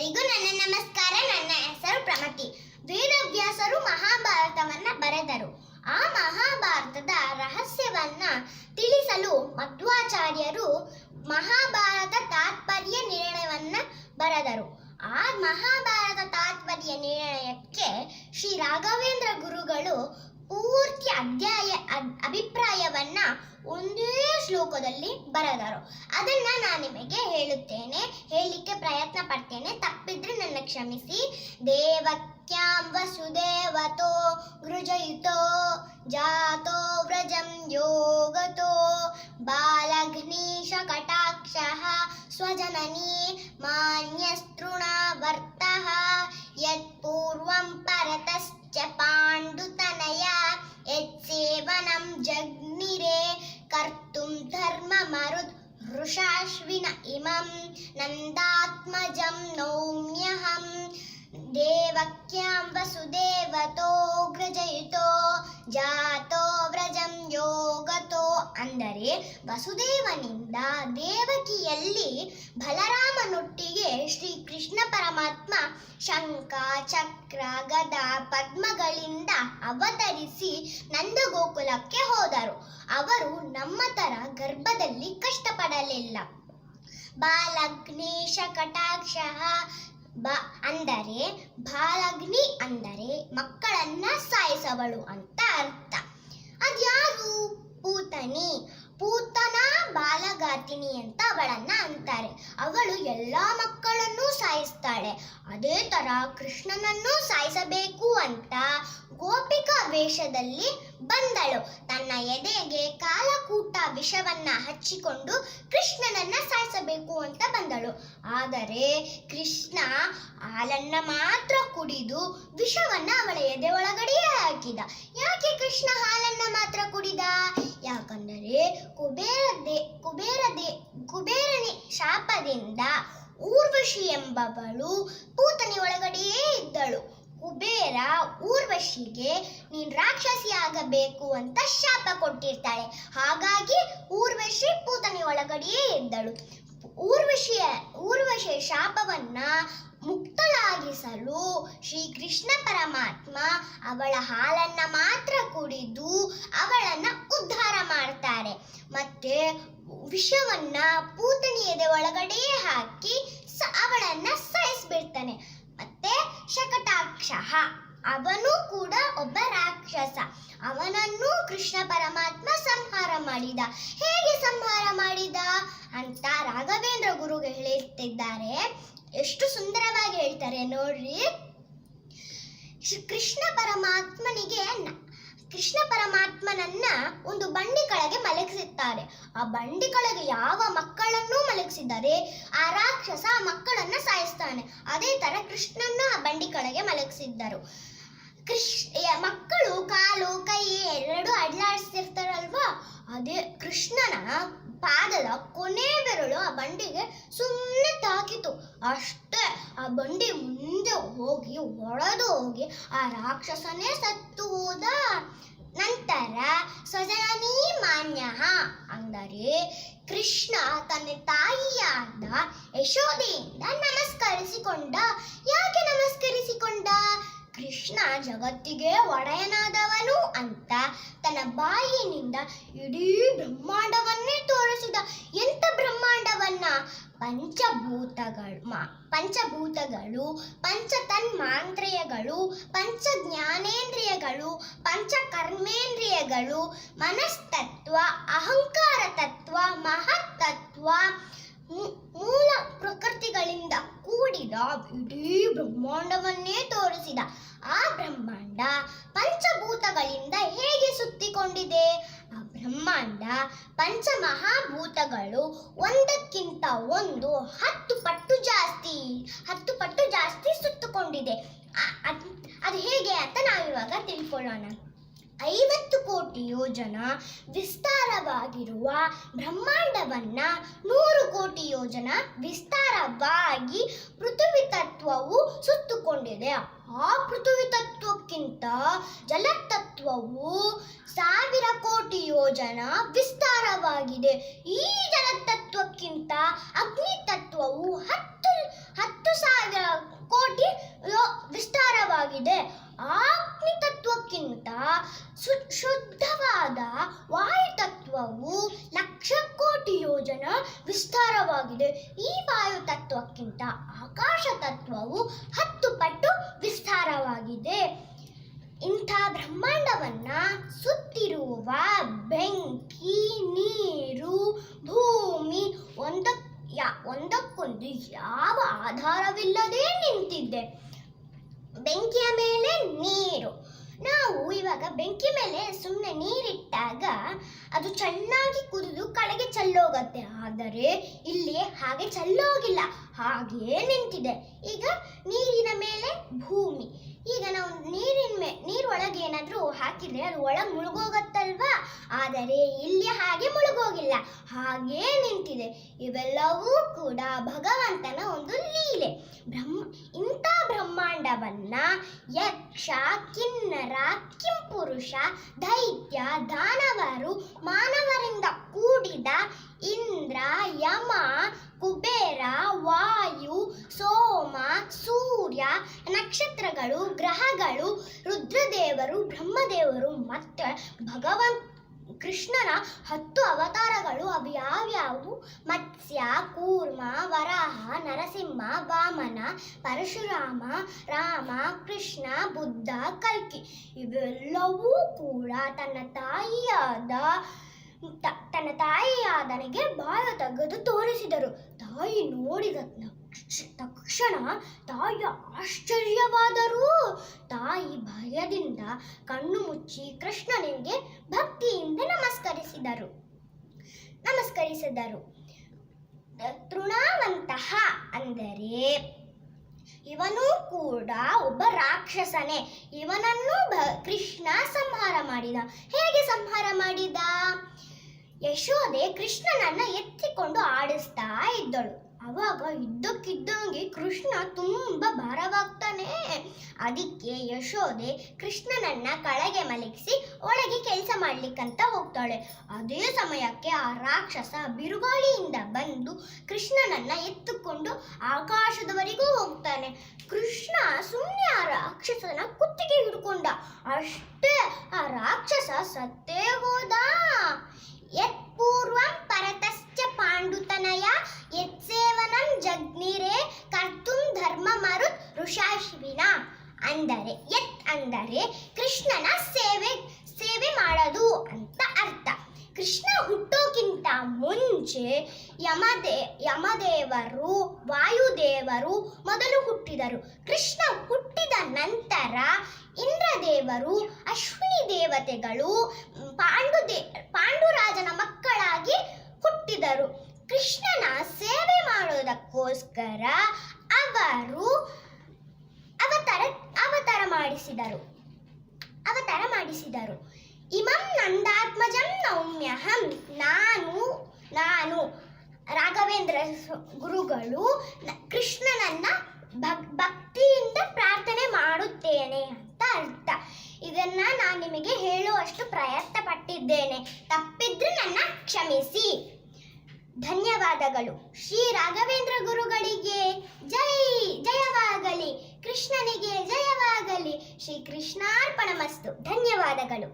ಎಲ್ಲರಿಗೂ ನನ್ನ ನಮಸ್ಕಾರ. ನನ್ನ ಹೆಸರು ಪ್ರಮತಿ. ವೇದವ್ಯಾಸರು ಮಹಾಭಾರತವನ್ನ ಬರೆದರು. ಆ ಮಹಾಭಾರತದ ರಹಸ್ಯವನ್ನ ತಿಳಿಸಲು ಮಧ್ವಾಚಾರ್ಯರು ಮಹಾಭಾರತ ತಾತ್ಪರ್ಯ ನಿರ್ಣಯವನ್ನ ಬರೆದರು. ಆ ಮಹಾಭಾರತ ತಾತ್ಪರ್ಯ ನಿರ್ಣಯಕ್ಕೆ ಶ್ರೀ ರಾಘವೇಂದ್ರ ಗುರುಗಳು ಪೂರ್ತಿ ಅಭಿಪ್ರಾಯವನ್ನ ಒಂದೇ ಶ್ಲೋಕದಲ್ಲಿ ಬರೆದರು. ಅದನ್ನ ನಾನು ನಿಮಗೆ ಹೇಳಲಿಕ್ಕೆ ಪ್ರಯತ್ನ ಪಡ್ತೇನೆ. ತಪ್ಪಿದ್ರೆ ನನ್ನ ಕ್ಷಮಿಸಿ. ದೇವಕ್ಯಾಂ ವಸುದೇವತೋ ಗೃಜಯಿತೋ ಜಾತೋ ವ್ರಜಂ ಯೋಗತೋ ಬಾಲಘ್ನೀಶ ಕಟಾಕ್ಷಃ ಸ್ವಜನನಿ ಮಾನ್ಯಸ್ತೃಣಾವರ್ತಃ ಯತ್ಪೂರ್ವಂ ಪರತಶ್ಚ ಪಾಂಡುತನಯ ಯತ್ಸೇವನಂ ಜಗ್ನಿರೆ ಕರ್ತುಂ ಧರ್ಮಮರುದ್ ವೃಷಾಶ್ವಿನ ಇಮಂ ನಂದಾತ್ಮಜಂ ನೌಮ್ಯಹಂ. ದೇವಕ್ಯಾಂ ವಸುದೇವತೋ ಗೃಜಯಿತೋ ಜಾತೋ ವ್ರಜಂ ಯೋಗತೋ ಅಂದರೆ ವಸುದೇವನಿಂದ ದೇವಕಿಯಲ್ಲಿ ಬಲರಾಮನೊಟ್ಟಿಗೆ ಶ್ರೀ ಕೃಷ್ಣ ಪರಮಾತ್ಮ ಶಂಖ ಚಕ್ರ ಗದ ಪದ್ಮಗಳಿಂದ ಅವತರಿಸಿ ನಂದಗೋಕುಲಕ್ಕೆ ಹೋದರು. ಅವರು ನಮ್ಮ ತರ ಗರ್ಭದಲ್ಲಿ ಕಷ್ಟಪಡಲಿಲ್ಲ. ಬಾಲಗ್ನೇಶ ಕಟಾಕ್ಷಃ ಅಂದರೆ ಬಾಲಗ್ನಿ ಅಂದರೆ ಮಕ್ಕಳನ್ನ ಸಾಯಿಸವಳು ಅಂತ ಅರ್ಥ. ಅದ್ಯಾರು? ಪೂತನಿ. ಪೂತನ ಬಾಲಗಾತಿನಿ ಅಂತ ಅವಳನ್ನ ಅಂತಾರೆ. ಅವಳು ಎಲ್ಲಾ ಮಕ್ಕಳನ್ನೂ ಸಾಯಿಸ್ತಾಳೆ. ಅದೇ ತರ ಕೃಷ್ಣನನ್ನು ಸಾಯಿಸಬೇಕು ಅಂತ ಗೋಪಿಕಾ ವೇಷದಲ್ಲಿ ಬಂದಳು. ತನ್ನ ಎದೆಗೆ ಕಾಲಕೂಟ ವಿಷವನ್ನ ಹಚ್ಚಿಕೊಂಡು ಕೃಷ್ಣನನ್ನ ಸಾಯಿಸಬೇಕು ಅಂತ ಬಂದಳು. ಆದರೆ ಕೃಷ್ಣ ಹಾಲನ್ನ ಮಾತ್ರ ಕುಡಿದು ವಿಷವನ್ನ ಅವಳ ಎದೆ ಒಳಗಡೆಯೇ ಹಾಕಿದ. ಯಾಕೆ ಕೃಷ್ಣ ಹಾಲನ್ನ ಮಾತ್ರ ಕುಡಿದ? ಯಾಕಂದರೆ ಕುಬೇರನಿ ಶಾಪದಿಂದ ಊರ್ವಶಿ ಎಂಬವಳು ಪೂತನಿ ಒಳಗಡೆಯೇ ಇದ್ದಳು. ಕುಬೇರ ಊರ್ವಶಿಗೆ ನೀನ್ ರಾಕ್ಷಸಿ ಆಗಬೇಕು ಅಂತ ಶಾಪ ಕೊಟ್ಟಿರ್ತಾಳೆ. ಹಾಗಾಗಿ ಊರ್ವಶಿ ಪೂತನಿ ಒಳಗಡೆಯೇ ಇದ್ದಳು. ಊರ್ವಶಿಯ ಶಾಪವನ್ನ ಮುಕ್ತಳಾಗಿಸಲು ಶ್ರೀಕೃಷ್ಣ ಪರಮಾತ್ಮ ಅವಳ ಹಾಲನ್ನ ಮಾತ್ರ ಕುಡಿದು ಅವಳನ್ನ ಉದ್ಧಾರ ಮಾಡ್ತಾರೆ. ಮತ್ತೆ ವಿಷವನ್ನ ಪೂತನಿ ಎದೆ ಒಳಗಡೆಯೇ ಹಾಕಿ ಅವಳನ್ನ ಸಾಯಿಸ್ಬಿಡ್ತಾನೆ. ಮತ್ತೆ ಶಕಟಾಕ್ಷಃ ಅವನು ಕೂಡ ಒಬ್ಬ ರಾಕ್ಷಸ. ಅವನನ್ನು ಕೃಷ್ಣ ಪರಮಾತ್ಮ ಸಂಹಾರ ಮಾಡಿದ. ಹೇಗೆ ಸಂಹಾರ ಮಾಡಿದ ಅಂತ ರಾಘವೇಂದ್ರ ಗುರುಗಳು ಹೇಳ್ತಿದ್ದಾರೆ. ಎಷ್ಟು ಸುಂದರವಾಗಿ ಹೇಳ್ತಾರೆ ನೋಡ್ರಿ. ಕೃಷ್ಣ ಪರಮಾತ್ಮನನ್ನ ಒಂದು ಬಂಡಿ ಕೆಳಗೆ ಮಲಗಿಸುತ್ತಾರೆ. ಆ ಬಂಡಿ ಕೆಳಗೆ ಯಾವ ಮಕ್ಕಳನ್ನು ಮಲಗಿಸಿದರೆ ಆ ರಾಕ್ಷಸ ಆ ಮಕ್ಕಳನ್ನ ಸಾಯಿಸ್ತಾನೆ. ಅದೇ ತರ ಕೃಷ್ಣನ್ನ ಆ ಬಂಡಿ ಕೆಳಗೆ ಮಲಗಿಸಿದ್ದರು. ಮಕ್ಕಳು ಕಾಲು ಕೈ ಎರಡು ಅಡ್ಲಾಡಿಸ್ತಿರ್ತಾರಲ್ವಾ, ಅದೇ ಕೃಷ್ಣನ ಪಾದದ ಕೊನೆ ಬೆರಳು ಆ ಬಂಡಿಗೆ ಸುಮ್ಮನೆ ತಾಕಿತು. ಅಷ್ಟೇ ಆ ಬಂಡಿ ಮುಂದೆ ಹೋಗಿ ಒಡೆದು ಹೋಗಿ ಆ ರಾಕ್ಷಸನೇ ಸತ್ತು ಹೋದ. ನಂತರ ಸ್ವಜನನಿ ಮಾನ್ಯಃ ಅಂದರೆ ಕೃಷ್ಣ ತನ್ನ ತಾಯಿಯಾದ ಯಶೋದೆಯಿಂದ ನಮಸ್ಕರಿಸಿಕೊಂಡ. ಯಾಕೆ ನಮಸ್ಕರಿಸಿಕೊಂಡ? ಕೃಷ್ಣ ಜಗತ್ತಿಗೆ ಒಡೆಯನಾದವನು ಅಂತ ತನ್ನ ಬಾಯಿನಿಂದ ಇಡೀ ಬ್ರಹ್ಮಾಂಡವನ್ನೇ ತೋರಿಸಿದ. ಎಂತ ಬ್ರಹ್ಮಾಂಡವನ್ನ? ಪಂಚಭೂತಗಳು, ಪಂಚತನ್ಮಾಂತ್ರಿಯಗಳು, ಪಂಚ ಜ್ಞಾನೇಂದ್ರಿಯಗಳು, ಪಂಚ ಕರ್ಮೇಂದ್ರಿಯಗಳು, ಮನಸ್ತತ್ವ, ಅಹಂಕಾರ ತತ್ವ, ಮಹತ್ತತ್ವ, ಮೂಲ ಪ್ರಕೃತಿಗಳಿಂದ ಕೂಡಿದ ಇಡೀ ಬ್ರಹ್ಮಾಂಡವನ್ನೇ ತೋರಿಸಿದ. ಆ ಬ್ರಹ್ಮಾಂಡ ಪಂಚಭೂತಗಳಿಂದ ಹೇಗೆ ಸುತ್ತಿಕೊಂಡಿದೆ? ಆ ಬ್ರಹ್ಮಾಂಡ ಪಂಚಮಹಾಭೂತಗಳು ಒಂದಕ್ಕಿಂತ ಒಂದು 10 ಪಟ್ಟು ಜಾಸ್ತಿ ಸುತ್ತುಕೊಂಡಿದೆ. ಅದು ಹೇಗೆ ಅಂತ ನಾವಿವಾಗ ತಿಳ್ಕೊಳ್ಳೋಣ. 50 ಕೋಟಿ ಯೋಜನ ವಿಸ್ತಾರವಾಗಿರುವ ಬ್ರಹ್ಮಾಂಡವನ್ನ 100 ಕೋಟಿ ಯೋಜನ ವಿಸ್ತಾರವಾಗಿ ಪೃಥ್ವಿ ತತ್ವವು ಸುತ್ತುಕೊಂಡಿದೆ. ಆ ಪೃಥ್ವಿ ತತ್ವಕ್ಕಿಂತ ಜಲತತ್ವವು 1000 ಕೋಟಿ ಯೋಜನ ವಿಸ್ತಾರವಾಗಿದೆ. ಈ ಜಲತತ್ವಕ್ಕಿಂತ ಅಗ್ನಿ ತತ್ವವು 10,000 ಆಕಾಶ ತತ್ವವು 10 ಪಟ್ಟು ವಿಸ್ತಾರವಾಗಿದೆ. ಇಂಥ ಬ್ರಹ್ಮಾಂಡವನ್ನ ಸುತ್ತಿರುವ ಬೆಂಕಿ, ನೀರು, ಭೂಮಿ ಒಂದಕ್ಕೊಂದು ಯಾವ ಆಧಾರವಿಲ್ಲದೆ ನಿಂತಿದೆ. ಬೆಂಕಿಯ ಮೇಲೆ ನೀರು. ನಾವು ಇವಾಗ ಬೆಂಕಿ ಮೇಲೆ ಸುಮ್ಮನೆ ನೀರಿಟ್ಟಾಗ ಅದು ಚೆನ್ನಾಗಿ ಕುದಿದು ಕಡೆಗೆ ಚೆಲ್ಲೋಗತ್ತೆ. ಆದರೆ ಇಲ್ಲಿ ಹಾಗೆ ಚೆಲ್ಲೋಗಿಲ್ಲ, ಹಾಗೇ ನಿಂತಿದೆ. ಈಗ ನೀರಿನ ಮೇಲೆ ಭೂಮಿ. ಈಗ ನಾವು ನೀರೊಳಗೆ ಏನಾದರೂ ಹಾಕಿದ್ರೆ ಅದು ಒಳಗೆ ಮುಳುಗೋಗತ್ತಲ್ವಾ? ಆದರೆ ಇಲ್ಲಿ ಹಾಗೆ ಮುಳುಗೋಗಿಲ್ಲ, ಹಾಗೇ ನಿಂತಿದೆ. ಇವೆಲ್ಲವೂ ಕೂಡ ಭಗವಂತನ ಒಂದು ಲೀಲೆ. ಇಂಥ ಬ್ರಹ್ಮಾಂಡವನ್ನ ಯಕ್ಷ, ಕಿನ್ನರ, ಕಿಂಪುರುಷ, ದೈತ್ಯ, ದಾನವರು, ಮಾನವರಿಂದ ಕೂಡಿದ ಇಂದ್ರ, ಯಮ, ಕುಬೇರ, ವಾಯು, ಸೋಮ, ಸೂರ್ಯ, ನಕ್ಷತ್ರಗಳು, ಗ್ರಹಗಳು, ರುದ್ರದೇವರು, ಬ್ರಹ್ಮದೇವರು ಮತ್ತು ಕೃಷ್ಣನ 10 ಅವತಾರಗಳು ಅವು ಯಾವ್ಯಾವು? ಮತ್ಸ್ಯ, ಕೂರ್ಮ, ವರಾಹ, ನರಸಿಂಹ, ವಾಮನ, ಪರಶುರಾಮ, ರಾಮ, ಕೃಷ್ಣ, ಬುದ್ಧ, ಕಲ್ಕಿ. ಇವೆಲ್ಲವೂ ಕೂಡ ತನ್ನ ತಾಯಿಯಾದನಿಗೆ ಬಾಯ ತೆಗೆದು ತೋರಿಸಿದರು. ತಾಯಿ ನೋಡಿದ ತಕ್ಷಣ ತಾಯಿ ಆಶ್ಚರ್ಯವಾದರು. ತಾಯಿ ಭಯದಿಂದ ಕಣ್ಣು ಮುಚ್ಚಿ ಕೃಷ್ಣನಿಗೆ ಭಕ್ತಿಯಿಂದ ನಮಸ್ಕರಿಸಿದರು. ತೃಣಾವಂತಹ ಅಂದರೆ ಇವನು ಕೂಡ ಒಬ್ಬ ರಾಕ್ಷಸನೇ. ಇವನನ್ನು ಕೃಷ್ಣ ಸಂಹಾರ ಮಾಡಿದ. ಹೇಗೆ ಸಂಹಾರ ಮಾಡಿದ? ಯಶೋದೆ ಕೃಷ್ಣನನ್ನ ಎತ್ತಿಕೊಂಡು ಆಡಿಸ್ತಾ ಇದ್ದಳು. ಅವಾಗ ಇದ್ದಕ್ಕಿದ್ದಂಗೆ ಕೃಷ್ಣ ತುಂಬಾ ಭಾರವಾಗ್ತಾನೆ. ಅದಕ್ಕೆ ಯಶೋದೆ ಕೃಷ್ಣನನ್ನ ಕೆಳಗೆ ಮಲಗಿಸಿ ಒಳಗೆ ಕೆಲಸ ಮಾಡ್ಲಿಕ್ಕಂತ ಹೋಗ್ತಾಳೆ. ಅದೇ ಸಮಯಕ್ಕೆ ಆ ರಾಕ್ಷಸ ಬಿರುಗಾಳಿಯಿಂದ ಬಂದು ಕೃಷ್ಣನನ್ನ ಎತ್ತುಕೊಂಡು ಆಕಾಶದವರೆಗೂ ಹೋಗ್ತಾನೆ. ಕೃಷ್ಣ ಸುಮ್ಮನೆ ಆ ರಾಕ್ಷಸನ ಕುತ್ತಿಗೆ ಹಿಡ್ಕೊಂಡ. ಅಷ್ಟೇ, ಆ ರಾಕ್ಷಸ ಸತ್ತೇ ಹೋದ. ಯತ್ ಪೂರ್ವಂ ಪರತಶ್ಚ ಪಾಂಡುತನಯ ಯತ್ಸೇವನಂ ಜಗ್ನಿರೇ ಕರ್ತುಂ ಧರ್ಮ ಮರುತ್ ಋಷಾಶ್ವಿನ. ಅಂದರೆ ಕೃಷ್ಣನ ಸೇವೆ ಮಾಡೋದು ಅಂತ ಅರ್ಥ. ಕೃಷ್ಣ ಹುಟ್ಟೋಕ್ಕಿಂತ ಮುಂಚೆ ಯಮದೇವರು, ವಾಯುದೇವರು ಮೊದಲು ಹುಟ್ಟಿದರು. ಕೃಷ್ಣ ಹುಟ್ಟಿದ ನಂತರ ಇಂದ್ರದೇವರು, ಅಶ್ವಿನಿ ದೇವತೆಗಳು ಪಾಂಡುರಾಜನ ಮಕ್ಕಳಾಗಿ ಹುಟ್ಟಿದರು. ಕೃಷ್ಣನ ಸೇವೆ ಮಾಡೋದಕ್ಕೋಸ್ಕರ ಅವರು ಅವತಾರ ಮಾಡಿಸಿದರು. ಇಮಂ ನಂದಾತ್ಮಜಂ ನೌಮ್ಯಹಂ. ನಾನು ರಾಘವೇಂದ್ರ ಗುರುಗಳು ಕೃಷ್ಣನನ್ನ ಭಕ್ತಿಯಿಂದ ಪ್ರಾರ್ಥನೆ ಮಾಡುತ್ತೇನೆ ಅಂತ ಅರ್ಥ. ಇದನ್ನ ನಾನು ನಿಮಗೆ ಹೇಳುವಷ್ಟು ಪ್ರಯತ್ನ ಪಟ್ಟಿದ್ದೇನೆ. ತಪ್ಪಿದ್ರೆ ನನ್ನ ಕ್ಷಮಿಸಿ. ಧನ್ಯವಾದಗಳು. ಶ್ರೀ ರಾಘವೇಂದ್ರ ಗುರುಗಳಿಗೆ ಜಯವಾಗಲಿ. ಕೃಷ್ಣನಿಗೆ ಜಯವಾಗಲಿ. ಶ್ರೀ ಕೃಷ್ಣಾರ್ಪಣಮಸ್ತು. ಧನ್ಯವಾದಗಳು.